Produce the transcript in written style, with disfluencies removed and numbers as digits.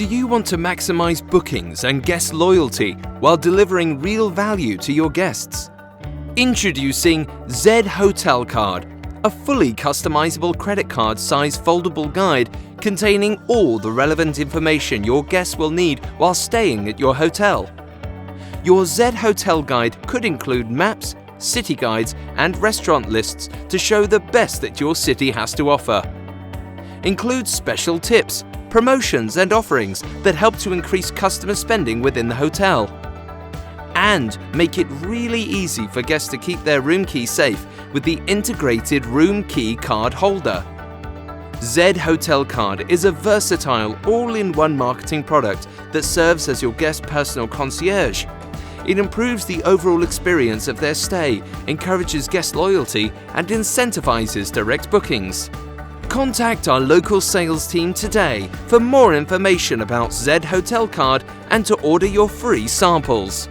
Do you want to maximize bookings and guest loyalty while delivering real value to your guests? Introducing Z HOTELCARD, a fully customizable credit card size foldable guide containing all the relevant information your guests will need while staying at your hotel. Your Z Hotel Guide could include maps, city guides, and restaurant lists to show the best that your city has to offer. Includes special tips, promotions, and offerings that help to increase customer spending within the hotel. And make it really easy for guests to keep their room key safe with the integrated room key card holder. Z HOTELCARD is a versatile, all-in-one marketing product that serves as your guest's personal concierge. It improves the overall experience of their stay, encourages guest loyalty, and incentivizes direct bookings. Contact our local sales team today for more information about Z HOTELCARD and to order your free samples.